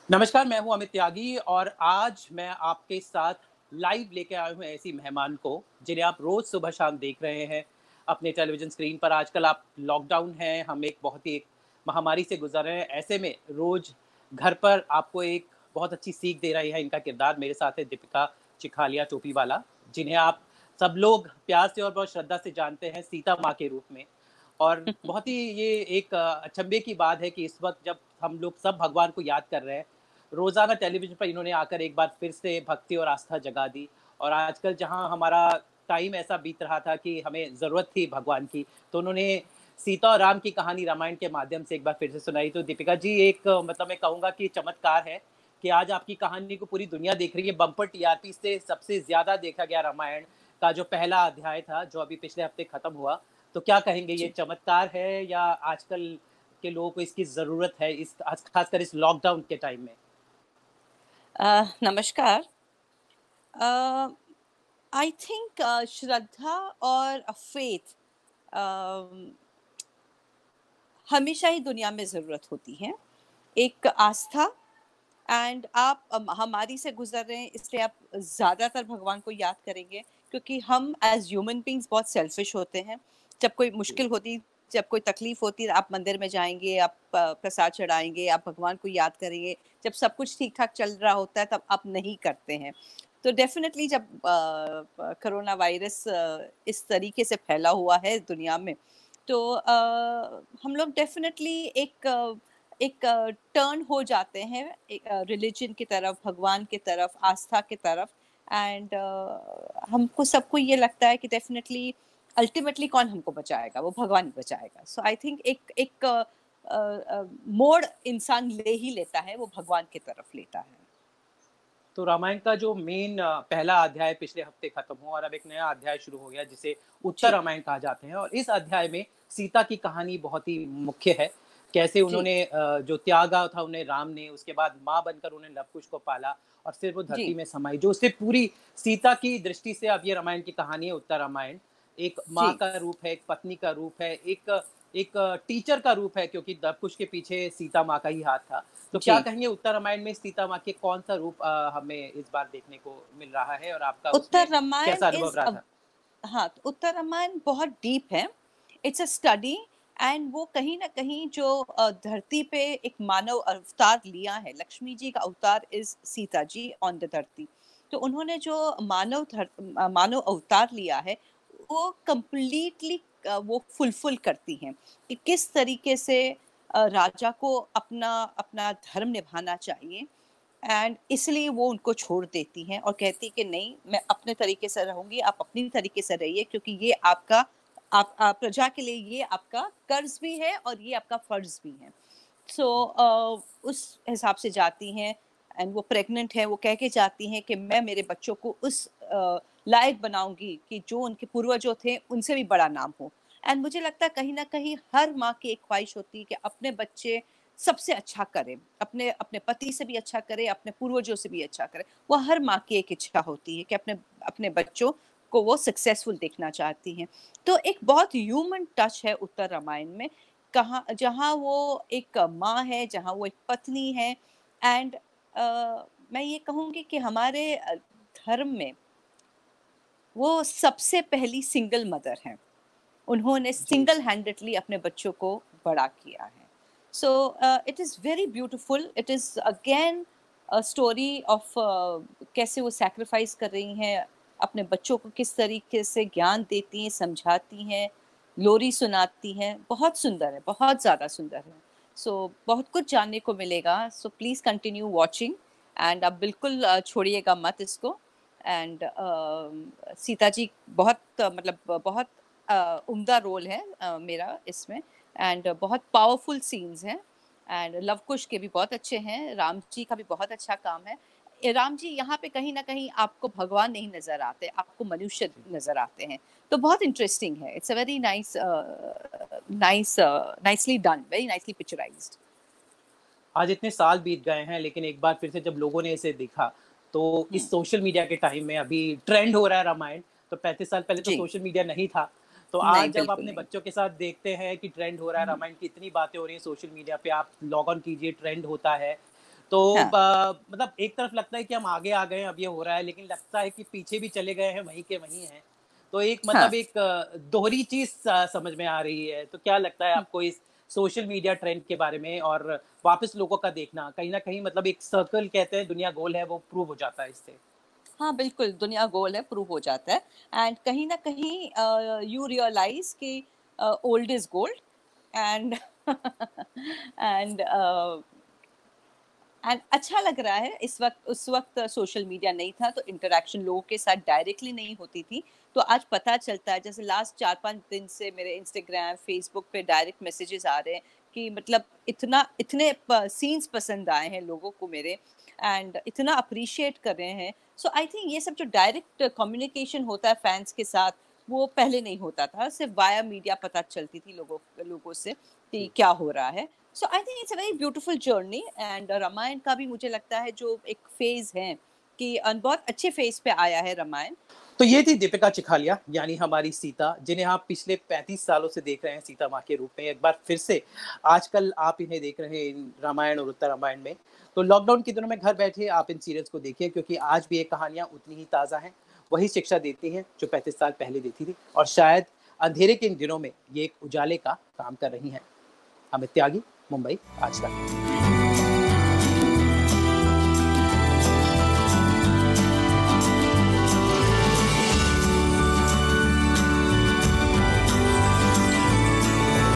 नमस्कार, मैं हूँ अमित त्यागी और आज मैं आपके साथ लाइव लेके आया हूँ ऐसी मेहमान को, जिन्हें आप रोज़ सुबह-शाम देख रहे हैं अपने टेलीविज़न स्क्रीन पर। आजकल आप लॉकडाउन है, हम एक बहुत ही एक महामारी से गुज़र रहे हैं। ऐसे में रोज़ घर पर आपको एक बहुत अच्छी सीख दे रही है इनका किरदार। मेरे साथ है दीपिका चिखालिया टोपीवाला, जिन्हें आप सब लोग प्यार से और बहुत श्रद्धा से जानते हैं सीता माँ के रूप में। और बहुत ही ये एक अचंभे की बात है कि इस वक़्त जब हम लोग सब भगवान को याद कर रहे हैं, रोज़ाना टेलीविज़न पर इन्होंने आकर एक बार फिर से भक्ति और आस्था जगा दी। और आजकल जहाँ हमारा टाइम ऐसा बीत रहा था कि हमें ज़रूरत थी भगवान की, तो उन्होंने सीता और राम की कहानी रामायण के माध्यम से एक बार फिर से सुनाई। तो दीपिका जी एक मतलब मैं कहूँगा कि चमत्कार है कि आज आपकी कहानी को पूरी दुनिया देख रही है। बम्पर टीआरपी से सबसे ज़्यादा देखा गया रामायण का जो पहला अध्याय था, जो अभी पिछले हफ्ते खत्म हुआ। तो क्या कहेंगे, ये जी। चमत्कार है या आजकल के लोगों को इसकी ज़रूरत है, इस खासकर इस लॉकडाउन के टाइम में? नमस्कार। आई थिंक श्रद्धा और फेथ हमेशा ही दुनिया में ज़रूरत होती है। एक आस्था एंड आप महामारी से गुज़र रहे हैं इसलिए आप ज़्यादातर भगवान को याद करेंगे क्योंकि हम एज़ ह्यूमन बीइंग्स बहुत सेल्फिश होते हैं। जब कोई जी, मुश्किल होती, जब कोई तकलीफ़ होती है, आप मंदिर में जाएँगे, आप प्रसाद चढ़ाएँगे, आप भगवान को याद करेंगे। जब सब कुछ ठीक-ठाक चल रहा होता है तब आप नहीं करते हैं। तो डेफ़िनेटली जब कोरोना वायरस इस तरीके से फैला हुआ है दुनिया में, तो हम लोग डेफ़िनेटली एक टर्न हो जाते हैं रिलीजन की तरफ, भगवान की तरफ, आस्था की तरफ एंड हमको सबको ये लगता है कि डेफ़िनेटली अल्टीमेटली कौन हमको बचाएगा? वो भगवान ही बचाएगा। सो आई थिंक एक एक मोड़ इंसान ले ही लेता है, वो भगवान की तरफ लेता है। तो रामायण का जो मेन पहला अध्याय पिछले हफ्ते खत्म हुआ और अब एक नया अध्याय शुरू हो गया जिसे उत्तर जी, रामायण कहा जाते हैं। और इस अध्याय में सीता की कहानी बहुत ही मुख्य है। कैसे जी, उन्होंने जो त्यागा था उन्हें राम ने, उसके बाद माँ बनकर उन्हें लव-कुश को पाला और फिर वो धरती जी, में समाई। जो उससे पूरी सीता की दृष्टि से अब ये रामायण की कहानी है उत्तर रामायण। एक माँ जी, का रूप है, एक पत्नी का रूप है, एक एक टीचर का रूप है क्योंकि लव-कुश के पीछे सीता माँ का ही हाथ था। तो क्या जी। कहेंगे उत्तर रामायण में सीता माँ के कौन-सा रूप हमें इस बार देखने को मिल रहा है और आपका उसमें उत्तर रामायण कैसा अनुभव इज़ रहा था? हाँ, तो उत्तर रामायण बहुत डीप है। इट्स अ स्टडी एंड वो कहीं न कहीं जो धरती पे एक मानव अवतार लिया है, लक्ष्मी जी का अवतार is Sita ji on the धरती। तो उन्होंने जो मानव अवतार लिया है, वो कंप्लीटली वो फुलफिल करती हैं कि किस तरीके से राजा को अपना अपना धर्म निभाना चाहिए एंड इसलिए वो उनको छोड़ देती हैं और कहती कि नहीं मैं अपने तरीके से रहूँगी, आप अपनी तरीके से रहिए क्योंकि ये आपका प्रजा के लिए ये आपका कर्ज़ भी है और ये आपका फ़र्ज़ भी है। सो उस हिसाब से जाती हैं एंड वो प्रेग्नेंट है, वो कह के जाती हैं कि मैं मेरे बच्चों को उस लायक बनाऊँगी कि जो उनके पूर्वजों थे, उनसे भी बड़ा नाम हो। एंड मुझे लगता है कहीं न कहीं हर माँ की एक ख्वाहिश होती है कि अपने बच्चे सबसे अच्छा करें, अपने अपने पति से भी अच्छा करें, अपने पूर्वजों से भी अच्छा करें। वो हर माँ की एक इच्छा होती है कि अपने अपने बच्चों को वो सक्सेसफुल देखना चाहती हैं। तो एक बहुत ह्यूमन टच है उत्तर रामायण में, कहाँ जहाँ वो एक माँ है, जहाँ वो एक पत्नी है एंड मैं ये कहूँगी कि हमारे धर्म में वो सबसे पहली सिंगल मदर हैं। उन्होंने जी। सिंगल हैंडेडली अपने बच्चों को बड़ा किया है। So it is very beautiful, it is again a story of कैसे वो सैक्रिफाइस कर रही हैं, अपने बच्चों को किस तरीके से ज्ञान देती हैं, समझाती हैं, लोरी सुनाती हैं। बहुत सुंदर है, बहुत ज़्यादा सुंदर है। सो बहुत कुछ जानने को मिलेगा, so please continue watching and आप बिल्कुल छोड़िएगा मत इसको एंड सीता जी बहुत मतलब बहुत उम्दा रोल है मेरा इसमें एंड बहुत पावरफुल सीन्स हैं एंड लव कुश के भी बहुत अच्छे हैं, राम जी का भी बहुत अच्छा काम है। राम जी यहाँ पे कहीं न कहीं आपको भगवान नहीं नज़र आते, आपको मनुष्य जी। नज़र आते हैं। तो बहुत इंटरेस्टिंग है। It's a very nicely done, very nicely picturised. आज इतने साल बीत गए हैं लेकिन एक बार फिर से जब लोगों ने इसे देखा, तो हुँ, इस सोशल मीडिया के टाइम में अभी ट्रेंड हो रहा है रामायण, तो 35 साल पहले तो जी। सोशल मीडिया नहीं था। तो नहीं, आज जब बिल्कुल अपने नहीं। बच्चों के साथ देखते हैं कि ट्रेंड हो रहा है हुँ, रामायण की, इतनी बातें हो रही हैं सोशल मीडिया पे, आप लॉग ऑन कीजिए ट्रेंड होता है। तो हाँ, मतलब एक तरफ लगता है कि हम आगे आ गए हैं, अब ये हो रहा है, लेकिन लगता है कि पीछे भी चले गए हैं, वहीं के वहीं हैं। तो एक हाँ। मतलब एक दोहरी चीज़ समझ में आ रही है। तो क्या लगता है हुँ। आपको इस सोशल मीडिया ट्रेंड के बारे में, और वापस लोगों का देखना, कहीं न कहीं मतलब एक सर्कल कहते हैं दुनिया गोल है, वो प्रूव हो जाता है इससे? हाँ, बिल्कुल, दुनिया गोल है, प्रूव हो जाता है एंड कहीं न कहीं यू रियलाइज़ कि old is gold and and and अच्छा लग रहा है इस वक़्त। उस वक़्त सोशल मीडिया नहीं था, तो इंटरैक्शन लोगों के साथ डायरेक्टली नहीं होती थी। तो आज पता चलता है, जैसे लास्ट 4-5 दिन से मेरे इंस्टाग्राम, फ़ेसबुक पे डायरेक्ट मैसेजेस आ रहे हैं कि मतलब इतने सीन्स पसंद आए हैं लोगों को मेरे एंड इतना अप्रिशिएट कर रहे हैं। सो आई थिंक ये सब जो डायरेक्ट कम्युनिकेशन होता है फैन्स के साथ, वो पहले नहीं होता था। सिर्फ़ वाया मीडिया पता चलती थी लोगों लोगों से कि जी। क्या हो रहा है। So I think it's a very beautiful journey and Ramayan का भी मुझे लगता है जो एक फेज है कि बहुत अच्छे फेज पे आया है रामायण। तो ये थी दीपिका चिखालिया, यानी हमारी सीता, जिन्हें आप पिछले 35 सालों से देख रहे हैं सीता माँ के रूप में। एक बार फिर से आजकल आप इन्हें देख रहे हैं इन रामायण और उत्तर रामायण में। तो लॉकडाउन के दिनों में घर बैठे आप इन सीरियल्स को देखिए, क्योंकि आज भी ये कहानियाँ उतनी ही ताज़ा हैं, वही शिक्षा देती हैं जो 35 साल पहले देती थी, और शायद अंधेरे के इन दिनों में ये एक उजाले का काम कर रही हैं। अमित त्यागी, मुंबई, आज तक।